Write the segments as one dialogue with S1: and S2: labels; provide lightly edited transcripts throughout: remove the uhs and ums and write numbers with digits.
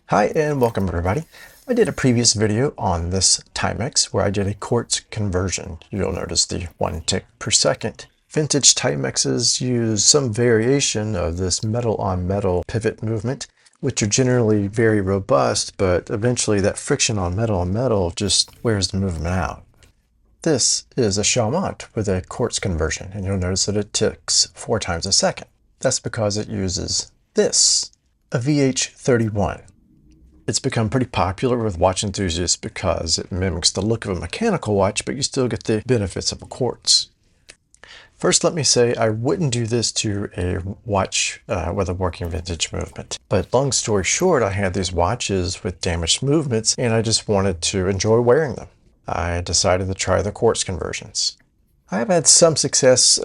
S1: Hi and welcome everybody. I did a previous video on this Timex where I did a quartz conversion. You'll notice the 1 tick per second. Vintage Timexes use some variation of this metal on metal pivot movement, which are generally very robust, but eventually that friction on metal just wears the movement out. This is a Chaumont with a quartz conversion, and you'll notice that it ticks 4 times a second. That's because it uses this, a VH31. It's become pretty popular with watch enthusiasts because it mimics the look of a mechanical watch, but you still get the benefits of a quartz. First, let me say I wouldn't do this to a watch with a working vintage movement. But long story short, I had these watches with damaged movements and I just wanted to enjoy wearing them. I decided to try the quartz conversions. I have had some success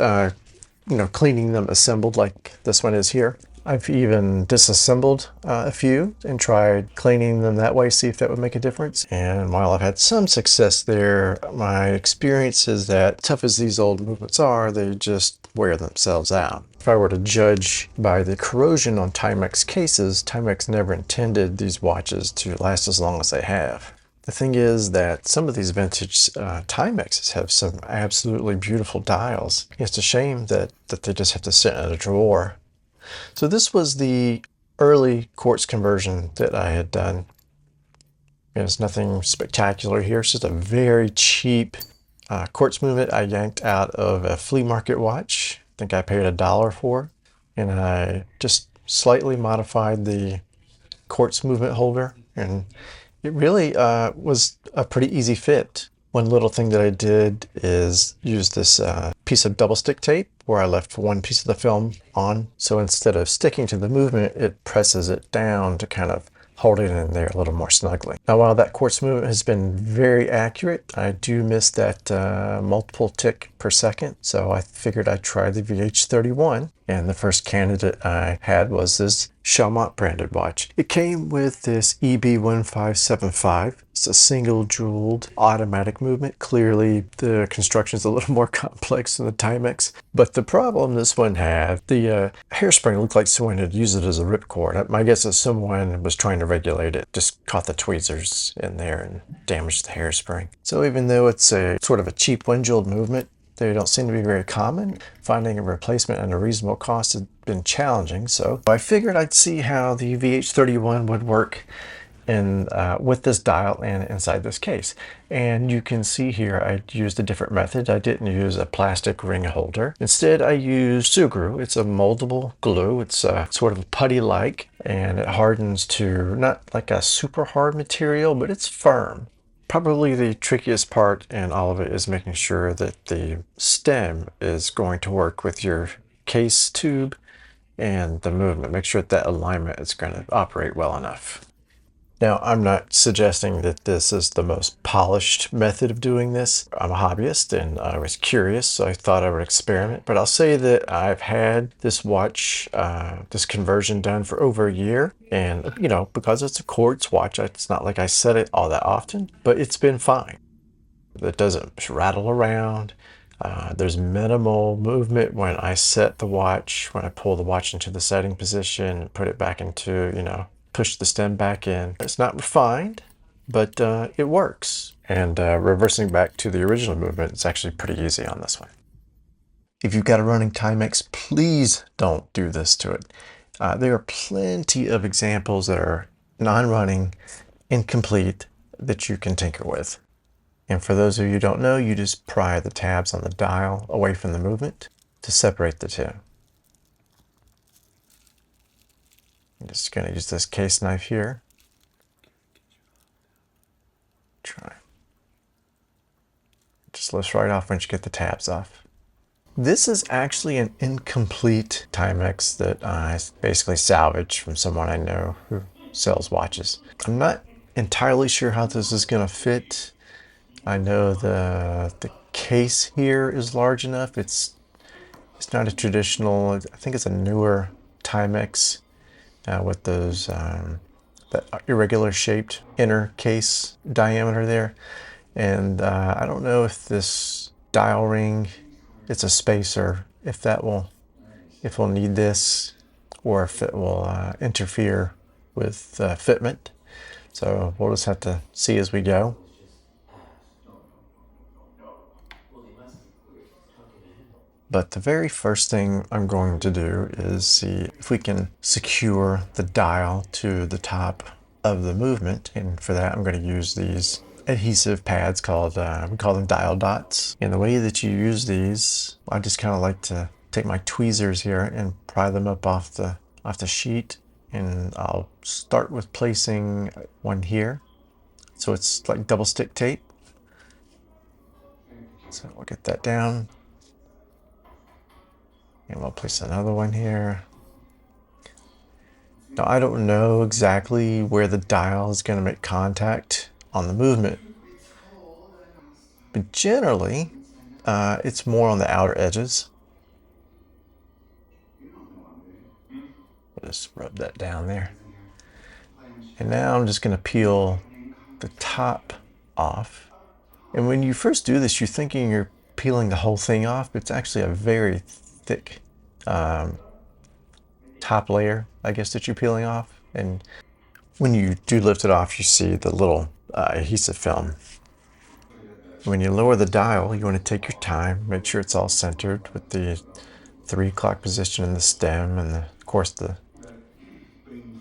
S1: cleaning them assembled like this one is here. I've even disassembled a few and tried cleaning them that way, see if that would make a difference. And while I've had some success there, my experience is that tough as these old movements are, they just wear themselves out. If I were to judge by the corrosion on Timex cases, Timex never intended these watches to last as long as they have. The thing is that some of these vintage Timexes have some absolutely beautiful dials. It's a shame that they just have to sit in a drawer. So this was the early quartz conversion that I had done. There's nothing spectacular here. It's just a very cheap quartz movement I yanked out of a flea market watch. I think I paid $1 for. And I just slightly modified the quartz movement holder. And it really was a pretty easy fit. One little thing that I did is use this piece of double stick tape where I left one piece of the film on. So instead of sticking to the movement, it presses it down to kind of hold it in there a little more snugly. Now, while that quartz movement has been very accurate, I do miss that multiple tick per second. So I figured I'd try the VH31. And the first candidate I had was this Chaumont branded watch. It came with this EB1575. It's a single jeweled automatic movement. Clearly the construction is a little more complex than the Timex. But the problem this one had, the hairspring looked like someone had used it as a ripcord. My guess is someone was trying to regulate it, just caught the tweezers in there and damaged the hairspring. So even though it's a sort of a cheap one jeweled movement, they don't seem to be very common. Finding a replacement at a reasonable cost has been challenging, so I figured I'd see how the VH31 would work with this dial and inside this case. And you can see here I used a different method. I didn't use a plastic ring holder. Instead, I used Sugru. It's a moldable glue. It's sort of putty-like, and it hardens to not like a super hard material, but it's firm. Probably the trickiest part in all of it is making sure that the stem is going to work with your case tube and the movement. Make sure that alignment is going to operate well enough. Now, I'm not suggesting that this is the most polished method of doing this. I'm a hobbyist and I was curious, so I thought I would experiment. But I'll say that I've had this watch, this conversion done for over a year. And, because it's a quartz watch, it's not like I set it all that often, but it's been fine. It doesn't rattle around. There's minimal movement when I set the watch, when I pull the watch into the setting position, put it back into, push the stem back in. It's not refined, but it works. And reversing back to the original movement, it's actually pretty easy on this one. If you've got a running Timex, please don't do this to it. There are plenty of examples that are non-running, incomplete, that you can tinker with. And for those of you who don't know, you just pry the tabs on the dial away from the movement to separate the two. I'm just going to use this case knife here. Try. Just lifts right off once you get the tabs off. This is actually an incomplete Timex that I basically salvaged from someone I know who sells watches. I'm not entirely sure how this is going to fit. I know the case here is large enough. It's not a traditional, I think it's a newer Timex. With those that irregular shaped inner case diameter there. And I don't know if this dial ring, it's a spacer, if we'll need this, or if it will interfere with fitment. So we'll just have to see as we go. But the very first thing I'm going to do is see if we can secure the dial to the top of the movement. And for that, I'm going to use these adhesive pads called, we call them dial dots. And the way that you use these, I just kind of like to take my tweezers here and pry them up off the sheet. And I'll start with placing one here. So it's like double stick tape. So we'll get that down. And we'll place another one here. Now I don't know exactly where the dial is going to make contact on the movement, but generally it's more on the outer edges. We'll just rub that down there. And now I'm just going to peel the top off. And when you first do this, you're thinking you're peeling the whole thing off, but it's actually a very thick top layer, I guess, that you're peeling off. And when you do lift it off, you see the little adhesive film. When you lower the dial, you want to take your time, make sure it's all centered with the 3 o'clock position in the stem and of course the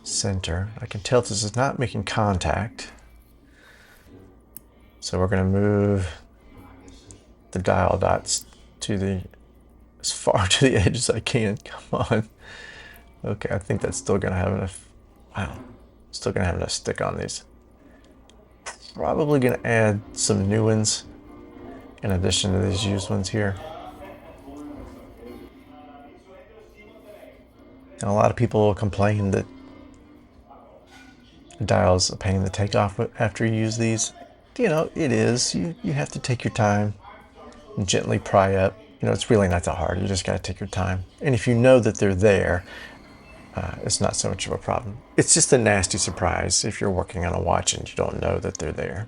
S1: center. I can tell this is not making contact. So we're going to move the dial dots to as far to the edge as I can. Come on. Okay, I think that's still going to have enough. Wow. Still going to have enough stick on these. Probably going to add some new ones in addition to these used ones here. And a lot of people will complain that the dial is a pain to take off after you use these. You know, it is. You have to take your time and gently pry up. You know, it's really not that hard. You just got to take your time. And if you know that they're there, it's not so much of a problem. It's just a nasty surprise if you're working on a watch and you don't know that they're there.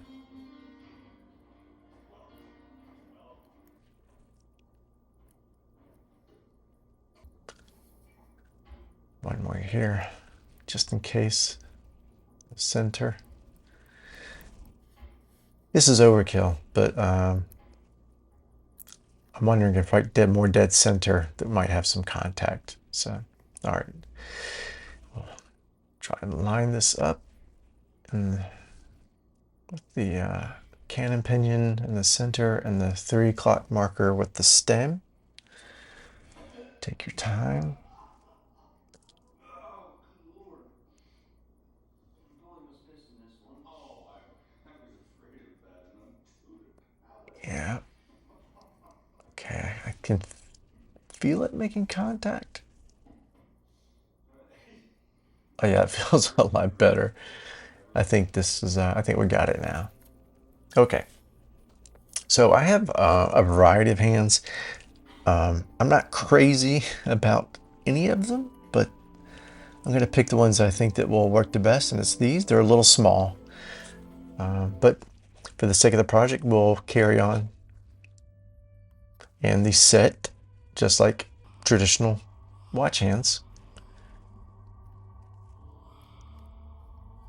S1: One more here, just in case. The center. This is overkill, but I'm wondering if I did more dead center that might have some contact. So, all right. We'll try and line this up and with the cannon pinion in the center and the 3 o'clock marker with the stem. Take your time. Yeah. Okay, I can feel it making contact. Oh yeah, it feels a lot better. I think this is, I think we got it now. Okay. So I have a variety of hands. I'm not crazy about any of them, but I'm going to pick the ones I think that will work the best, and it's these. They're a little small, but for the sake of the project, we'll carry on. And these set just like traditional watch hands.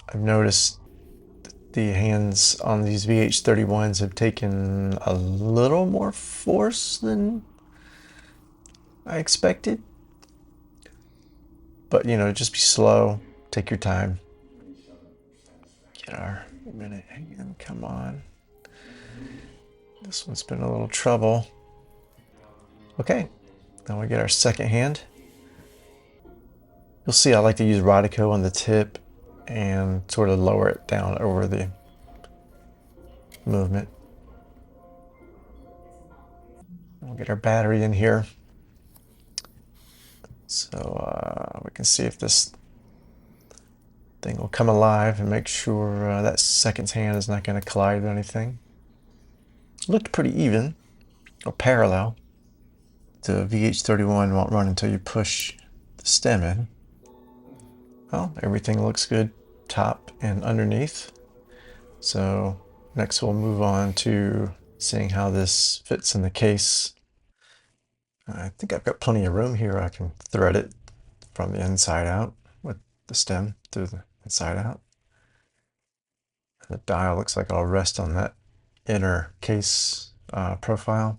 S1: I've noticed the hands on these VH31s have taken a little more force than I expected. But, you know, just be slow, take your time. Get our minute hand, come on. This one's been a little trouble. Okay, now we get our second hand. You'll see I like to use Rodico on the tip and sort of lower it down over the movement. We'll get our battery in here. So we can see if this thing will come alive and make sure that second hand is not going to collide with anything. It looked pretty even or parallel. The VH31 won't run until you push the stem in. Well, everything looks good top and underneath. So next we'll move on to seeing how this fits in the case. I think I've got plenty of room here. I can thread it from the inside out with the stem through the inside out. The dial looks like it'll rest on that inner case profile.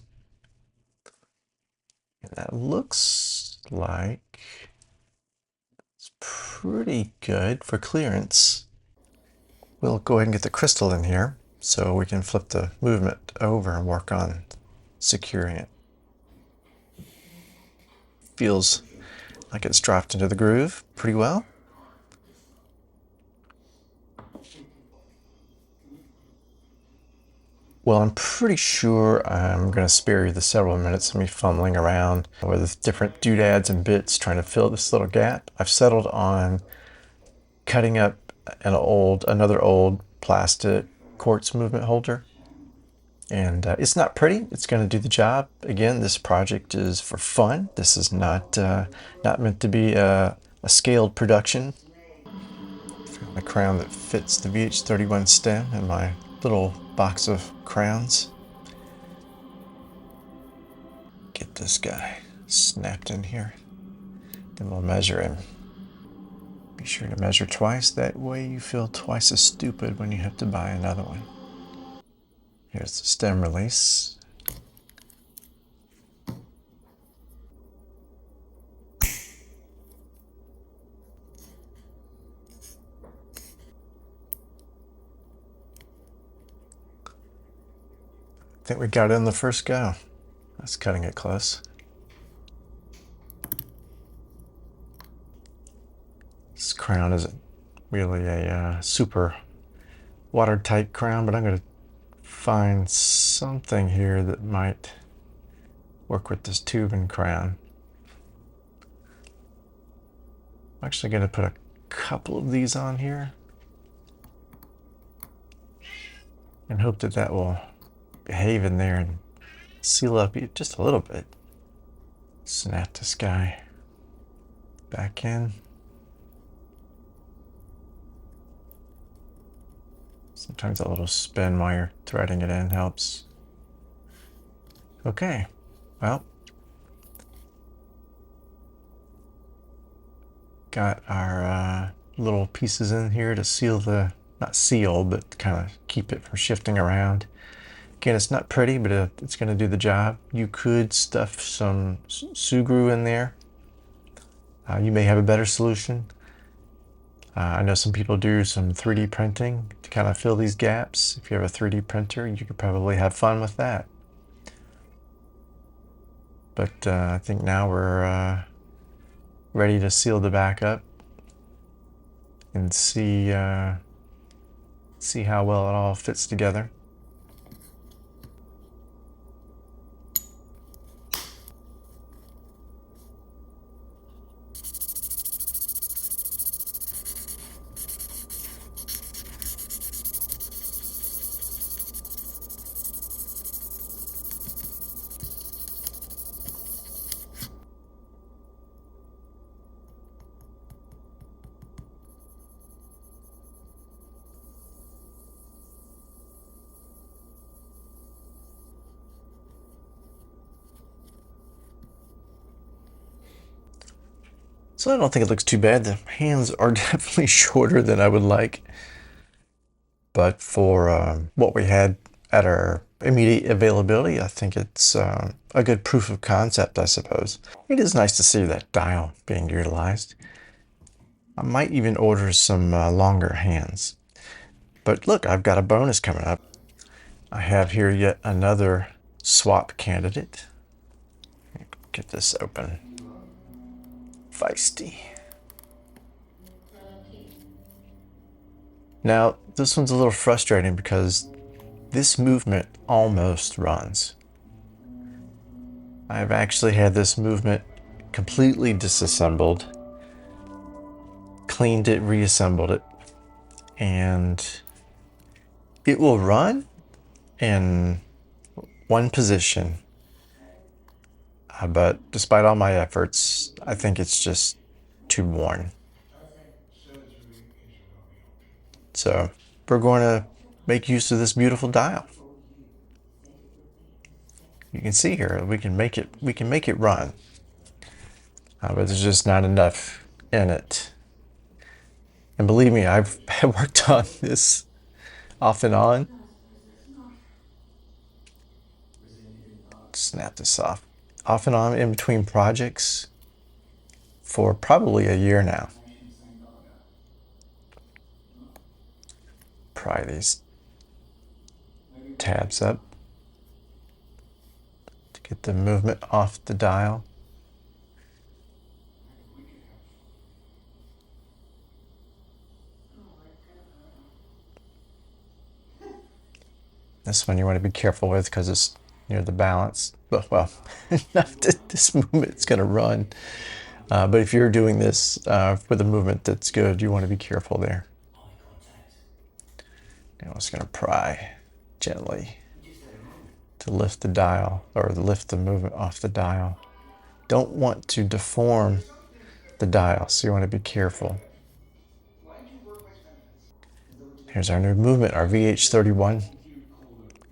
S1: And that looks like it's pretty good for clearance. We'll go ahead and get the crystal in here so we can flip the movement over and work on securing it. Feels like it's dropped into the groove pretty well. Well, I'm pretty sure I'm going to spare you the several minutes of me fumbling around with different doodads and bits trying to fill this little gap. I've settled on cutting up another old plastic quartz movement holder. And it's not pretty. It's going to do the job. Again, this project is for fun. This is not meant to be a scaled production. Found a crown that fits the VH31 stem in my little box of crowns. Get this guy snapped in here. Then we'll measure him. Be sure to measure twice. That way you feel twice as stupid when you have to buy another one. Here's the stem release. I think we got it in the first go. That's cutting it close. This crown isn't really a super watertight crown, but I'm going to find something here that might work with this tube and crown. I'm actually going to put a couple of these on here and hope that that will behave in there and seal up just a little bit. Snap this guy back in. Sometimes a little spin while you're threading it in helps. Okay, well, got our little pieces in here to seal not seal, but kind of keep it from shifting around. Again, it's not pretty, but it's going to do the job. You could stuff some sugru in there. You may have a better solution. I know some people do some 3D printing to kind of fill these gaps. If you have a 3D printer, you could probably have fun with that. But I think now we're ready to seal the back up and see how well it all fits together. So I don't think it looks too bad. The hands are definitely shorter than I would like. But for what we had at our immediate availability, I think it's a good proof of concept, I suppose. It is nice to see that dial being utilized. I might even order some longer hands. But look, I've got a bonus coming up. I have here yet another swap candidate. Get this open. Feisty. Now, this one's a little frustrating because this movement almost runs. I've actually had this movement completely disassembled, cleaned it, reassembled it, and it will run in one position. But despite all my efforts, I think it's just too worn. So we're going to make use of this beautiful dial. You can see here we can make it run, but there's just not enough in it And believe me, I've worked on this off and on. Snap this off and on in between projects for probably a year now. Pry these tabs up to get the movement off the dial. This one you want to be careful with because it's near the balance. But well, this movement's going to run. But if you're doing this with a movement that's good, you want to be careful there. Now I'm just going to pry gently to lift the dial, or lift the movement off the dial. Don't want to deform the dial, so you want to be careful. Here's our new movement, our VH31.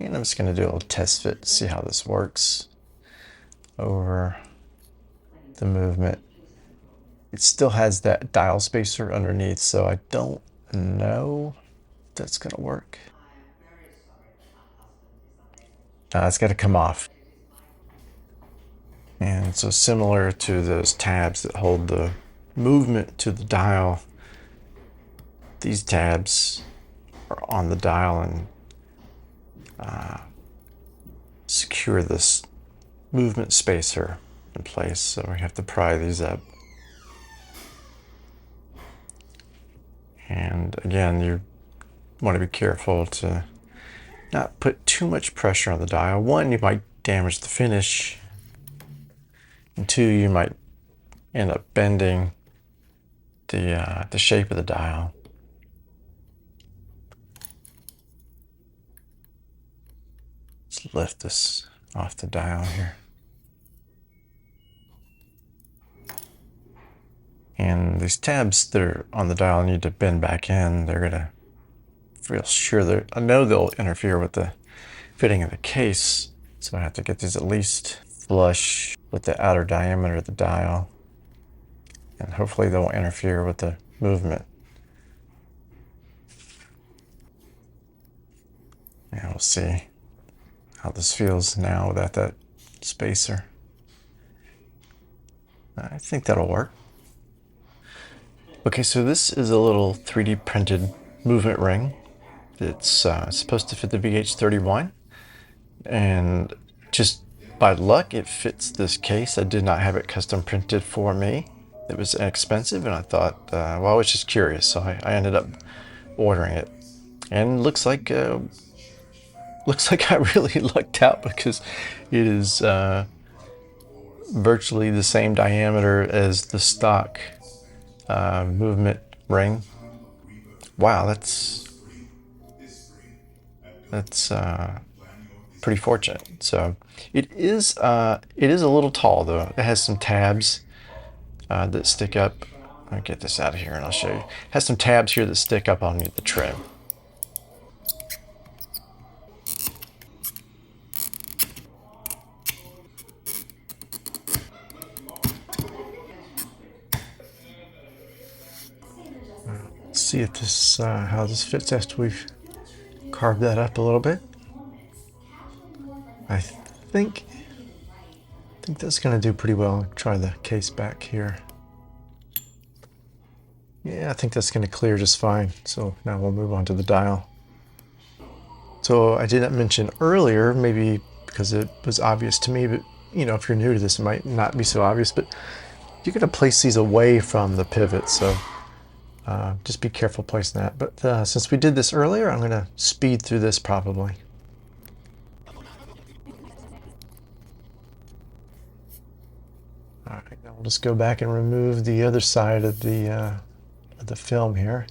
S1: And I'm just going to do a little test fit to see how this works over the movement. It still has that dial spacer underneath, so I don't know if that's going to work. It's got to come off. And so similar to those tabs that hold the movement to the dial, these tabs are on the dial and secure this movement spacer in place. So we have to pry these up. And again, you want to be careful to not put too much pressure on the dial. One, you might damage the finish. And two, you might end up bending the shape of the dial. Let's lift this off the dial here. And these tabs that are on the dial need to bend back in. They're gonna feel sure that I know they'll interfere with the fitting of the case. So I have to get these at least flush with the outer diameter of the dial. And hopefully they won't interfere with the movement. And we'll see how this feels now without that spacer. I think that'll work. Okay, so this is a little 3D printed movement ring. It's supposed to fit the VH31, and just by luck it fits this case. I did not have it custom printed for me. It was expensive, and I thought, well, I was just curious, so I ended up ordering it. And looks like I really lucked out, because it is virtually the same diameter as the stock movement ring. Wow, that's pretty fortunate. So it is a little tall though. It has some tabs that stick up. I'll get this out of here and I'll show you. It has some tabs here that stick up on the trim. Let's see if this how this fits after we've carved that up a little bit. I think that's going to do pretty well. Try the case back here. Yeah, I think that's going to clear just fine. So now we'll move on to the dial. So I didn't mention earlier, maybe because it was obvious to me, but you know, if you're new to this, it might not be so obvious, but you're going to place these away from the pivot. So just be careful placing that. But since we did this earlier, I'm going to speed through this probably. All right, now we'll just go back and remove the other side of the film here.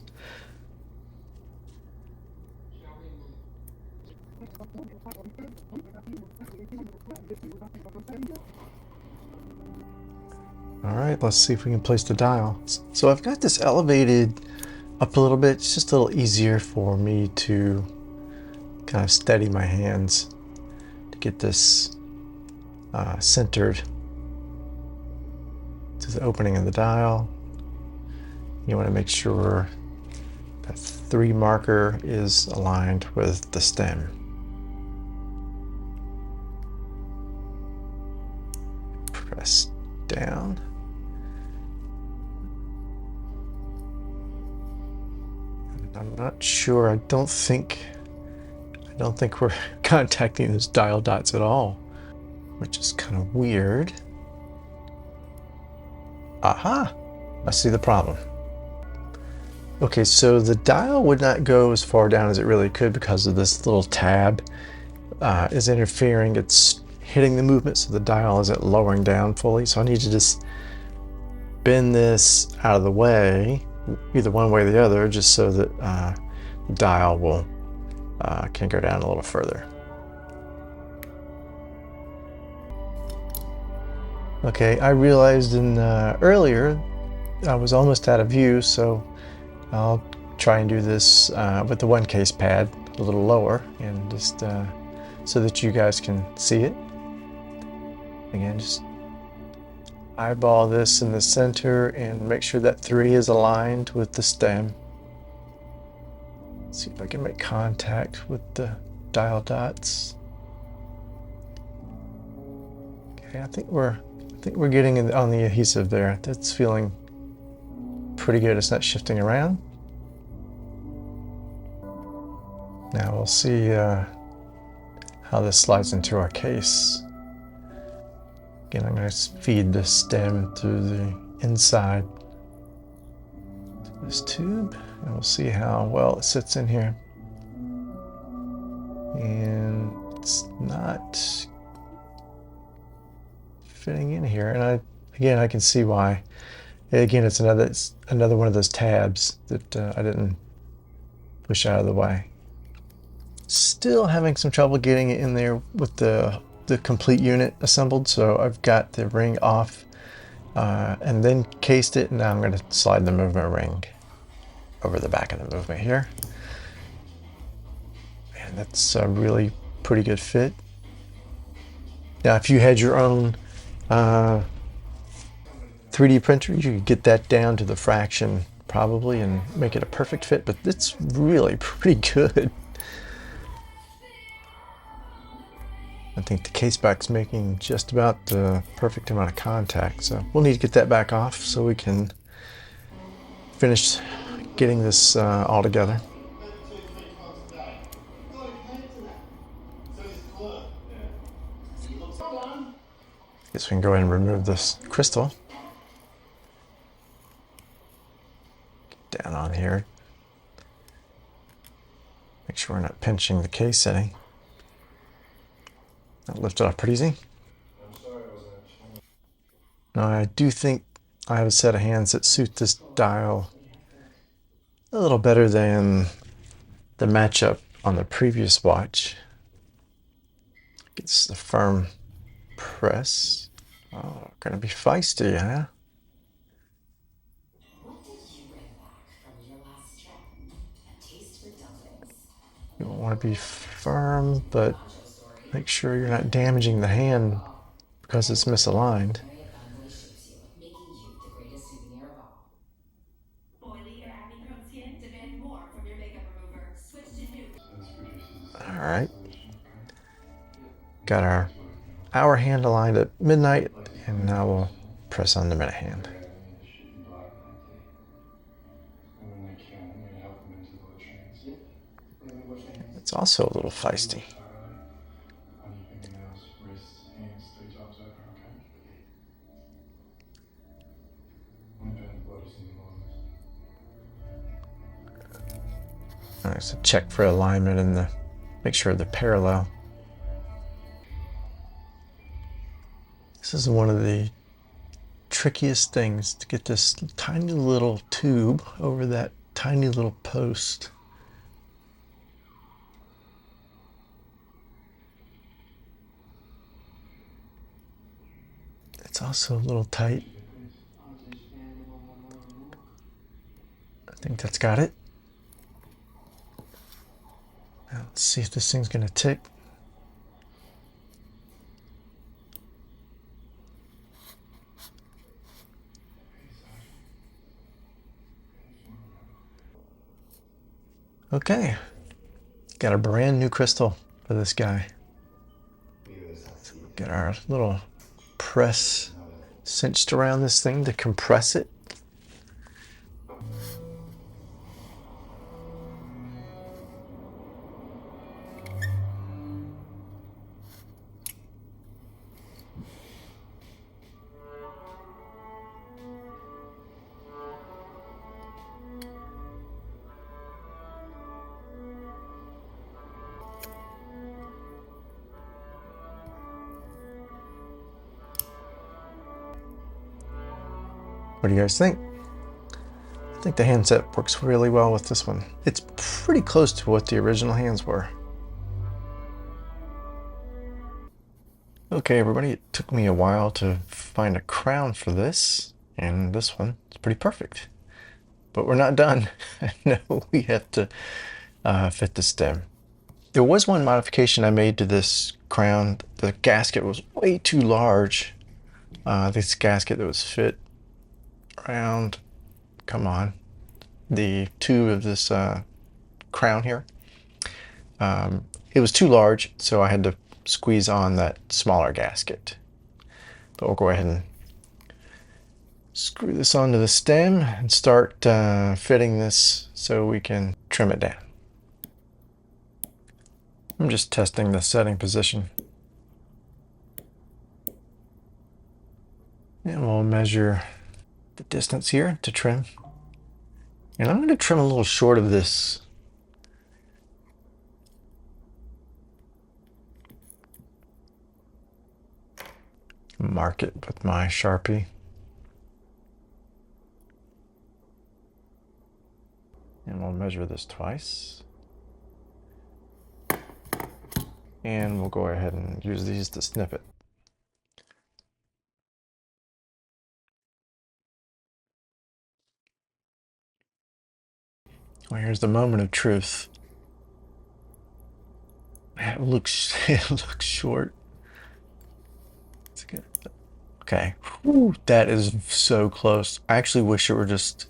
S1: All right, let's see if we can place the dial. So I've got this elevated up a little bit. It's just a little easier for me to kind of steady my hands to get this centered to the opening of the dial. You want to make sure That 3 marker is aligned with the stem. Press down. And I'm not sure. I don't think we're contacting those dial dots at all, which is kind of weird. Aha! I see the problem. Okay, so the dial would not go as far down as it really could because of this little tab is interfering. It's hitting the movement, so the dial isn't lowering down fully. So I need to just bend this out of the way, either one way or the other, just so that the dial will can go down a little further. Okay, I realized earlier I was almost out of view, so I'll try and do this with the one case pad a little lower, and just so that you guys can see it. Again, just eyeball this in the center and make sure that 3 is aligned with the stem. See if I can make contact with the dial dots. Okay, I think we're getting on the adhesive there. That's feeling pretty good. It's not shifting around. Now we'll see how this slides into our case. Again, I'm going to feed the stem through the inside to this tube, and we'll see how well it sits in here. And it's not fitting in here, and I can see why. Again, it's another one of those tabs that I didn't push out of the way. Still having some trouble getting it in there with the complete unit assembled, so I've got the ring off and then cased it, and now I'm going to slide the movement ring over the back of the movement here. And that's a really pretty good fit. Now, if you had your own 3D printer, you could get that down to the fraction probably and make it a perfect fit, but it's really pretty good. I think the case back's making just about the perfect amount of contact, so we'll need to get that back off so we can finish getting this all together. Guess we can go ahead and remove this crystal. Get down on here. Make sure we're not pinching the case any. That lifted off pretty easy. Now I do think I have a set of hands that suit this dial a little better than the matchup on the previous watch. Gets the firm press. Oh, gonna be feisty, huh? You want to be firm, but make sure you're not damaging the hand because it's misaligned. All right. Got our hour hand aligned at midnight, and now we'll press on the minute hand. It's also a little feisty. All right, so check for alignment and make sure they're parallel. This is one of the trickiest things, to get this tiny little tube over that tiny little post. It's also a little tight. I think that's got it. Now let's see if this thing's going to tick. Okay, got a brand new crystal for this guy. Get our little press cinched around this thing to compress it. What do you guys think? I think the handset works really well with this one. It's pretty close to what the original hands were. Okay, everybody, it took me a while to find a crown for this, and this one is pretty perfect. But we're not done. No, we have to fit the stem. There was one modification I made to this crown. The gasket was way too large. This gasket that was fit around, come on, the tube of this crown here. It was too large, so I had to squeeze on that smaller gasket. But we'll go ahead and screw this onto the stem and start fitting this so we can trim it down. I'm just testing the setting position. And we'll measure the distance here to trim. And I'm going to trim a little short of this. Mark it with my Sharpie. And we'll measure this twice. And we'll go ahead and use these to snip it. Well, here's the moment of truth. It looks short. It's good. Okay. Whew, that is so close. I actually wish it were just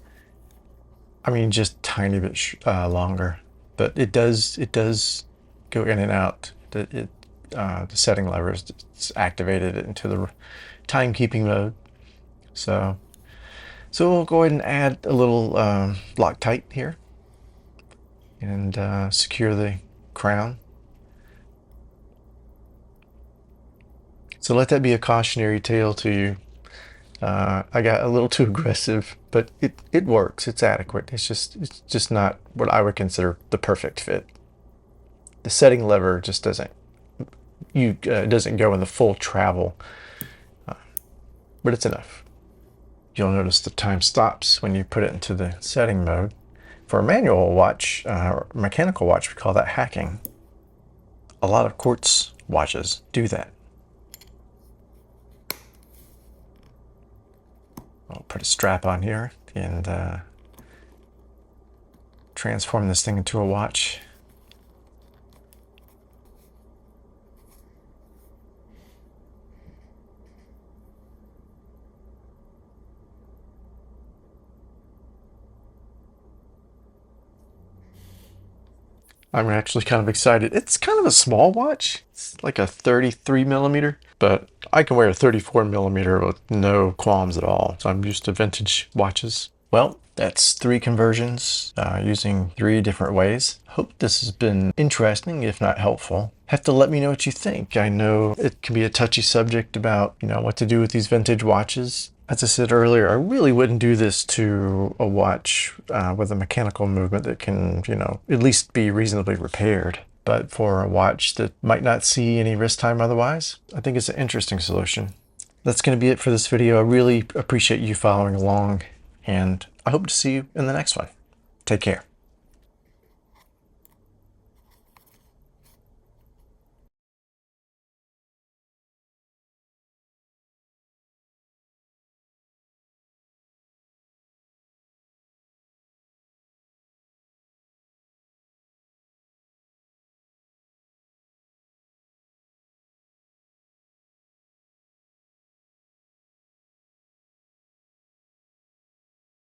S1: a tiny bit longer. But it does go in and out. The setting lever is activated into the timekeeping mode. So we'll go ahead and add a little Loctite here and secure the crown. So let that be a cautionary tale to you. I got a little too aggressive, but it works. It's adequate. It's just not what I would consider the perfect fit. The setting lever just doesn't go in the full travel, but it's enough. You'll notice the time stops when you put it into the setting mode. For a manual watch, or mechanical watch, we call that hacking. A lot of quartz watches do that. I'll put a strap on here and transform this thing into a watch. I'm actually kind of excited. It's kind of a small watch. It's like a 33 millimeter, but I can wear a 34 millimeter with no qualms at all. So I'm used to vintage watches. Well, that's 3 conversions using 3 different ways. Hope this has been interesting, if not helpful. Have to let me know what you think. I know it can be a touchy subject about, what to do with these vintage watches. As I said earlier, I really wouldn't do this to a watch with a mechanical movement that can, at least be reasonably repaired. But for a watch that might not see any wrist time otherwise, I think it's an interesting solution. That's going to be it for this video. I really appreciate you following along, and I hope to see you in the next one. Take care.